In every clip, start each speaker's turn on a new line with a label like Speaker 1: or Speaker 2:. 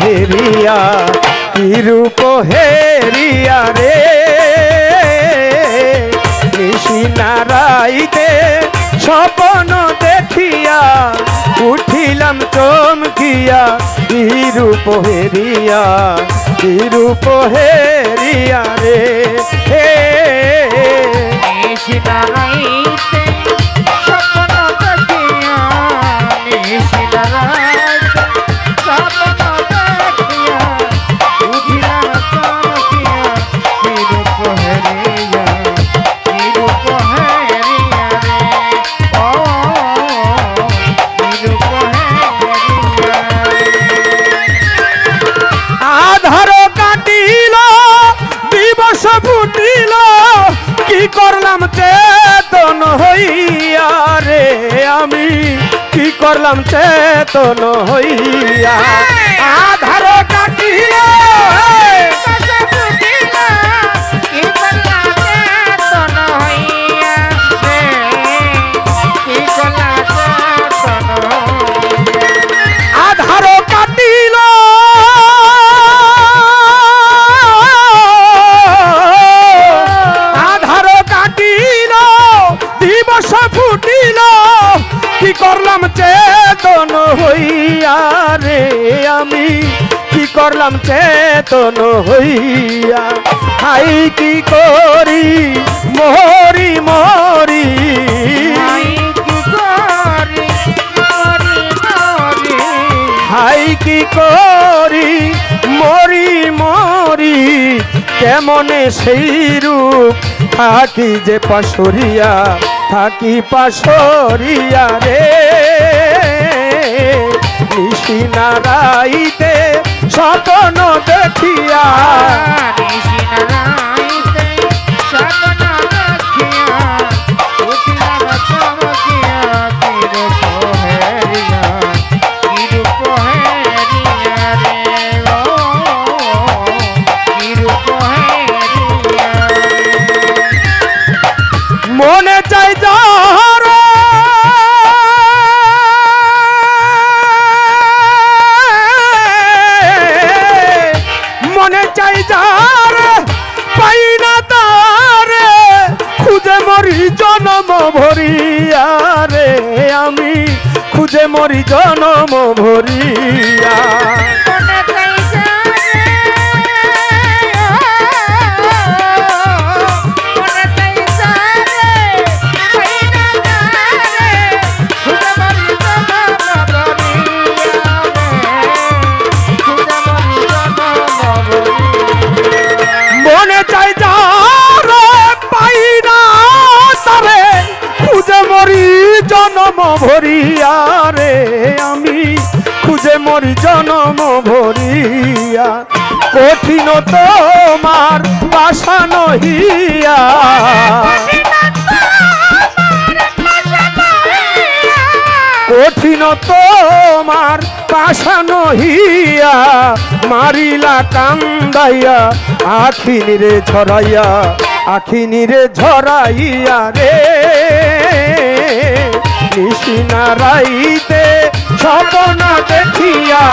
Speaker 1: হেরিয়া কি রূপ হেরিয়া রে নিশিনারাইতে স্বপ্ন দেখিয়া উঠিলাম চমকিয়া কি রূপ হেরিয়া রে হে
Speaker 2: নিশিনারাইতে স্বপ্ন দেখিয়া নিশিনারাইতে স্বপ্ন দেখিয়া উঠিলাম চমকিয়া কি রূপ হেরিয়া রে ও কি রূপ হেরিয়া
Speaker 1: আধার কাটিল দিবস ফুটিল কি করলাম চেতন হইয়া রে আমি কি করলাম চেতন হইয়া আধার কাটিল আধার কাটিল আধার কাটিল দিবস ফুটিল কি করলাম চেতন হইয়া রে আমি কি করলাম চেতন হইয়া হাই কি করি মরি মরি হাই কি করি মরি মরি কেমনে সেই রূপ থাকি যে পাশরিয়া রে নিশিনারাইতে স্বপ্ন দেখিয়া মনে চাই যার মনে চাই যার পাই না তার খুঁজে মরি জনম ভরিয়া রে আমি খুঁজে মরি জনম ভরিয়া মনে চাই যার পাই না তারে খুঁজে মরি জনম ভরিয়া রে আমি খুঁজে মরি জনম ভরিয়া কঠিন তোমার বাসা নহিয়া কঠিন তোমার পাশা নহিয়া মারিলা কান্দাইয়া আখিনিরে ঝরাইয়া রে নিশিনারাইতে স্বপ্ন দেখিয়া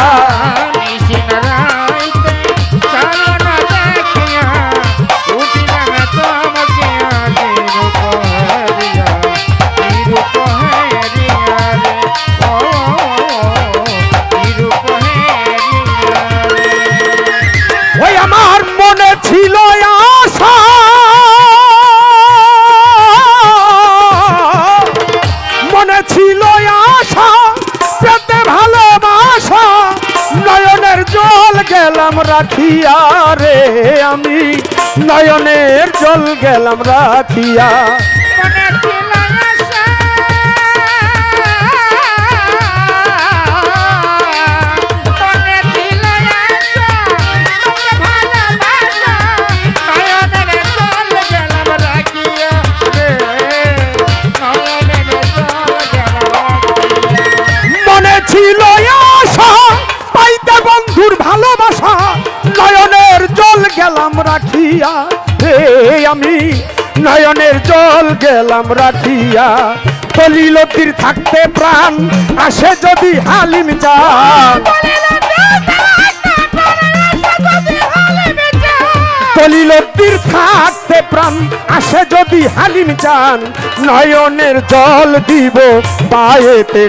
Speaker 1: ওই আমার মনে ছিল আশা মনে ছিল আশা পেতে ভালোবাসা নয়নের জল গেলাম রাখিয়া রে আমি নয়নের জল গেলাম রাখিয়া ছিল আশা পাইতে বন্ধুর ভালোবাসা নয়নের জল গেলাম রাখিয়া হে আমি নয়নের জল গেলাম রাখিয়া কলিলতির থাকতে প্রাণ আসে যদি হালিম চান দলিলদ্দির থাকতে প্রাণ আসে যদি হালিম চান নয়নের জল দিব পায়েতে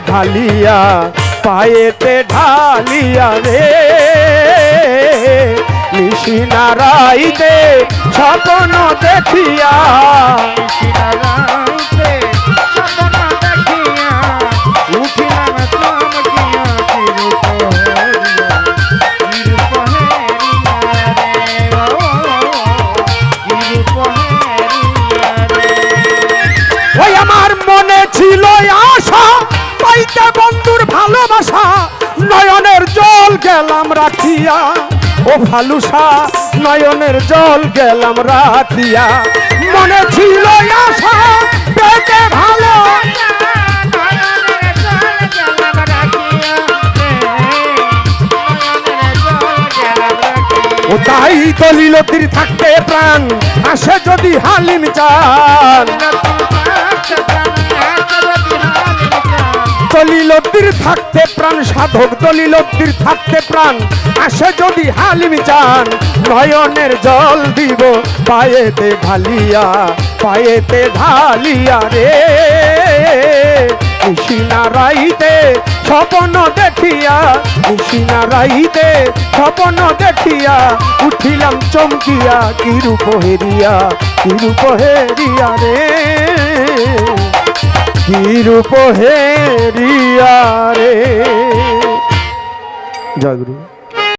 Speaker 1: ঢালিয়া রে নিশি নারাইতে স্বপ্ন দেখিয়া
Speaker 2: রাইতে স্বপ্ন দেখিয়া উঠিলাম চমকিয়া
Speaker 1: ওই আমার মনে ছিল আশা পাইতে বন্ধুর ভালোবাসা নয়নের জল গেলাম রাখিয়া ও ভালুসা নয়নের জল গেলাম রাখিয়া মনে ছিল আশা পেতে ভালো ও তাই দলিলতির থাকতে প্রাণ আসে যদি হালিম চান দলিলতির থাকতে প্রাণ সাধক দলিলতির থাকতে প্রাণ আসে যদি হালিম চান নয়নের জল দিব পায়েতে ঢালিয়া রে নিশিনা রাইতে স্বপ্ন দেখিয়া উঠিলাম চমকিয়া কি রূপ হেরিয়া রে কি রূপ হেরিয়া রে জয় গুরু।